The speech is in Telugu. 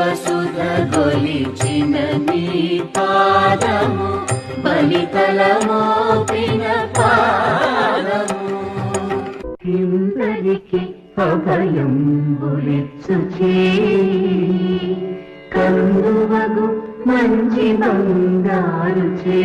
శివసుధ గొలిచిన నీ పాదము బలితలమోపిన పాదము ఇందరికి అభయం బులిచ్చు కందువగు మంచి బంగారు చే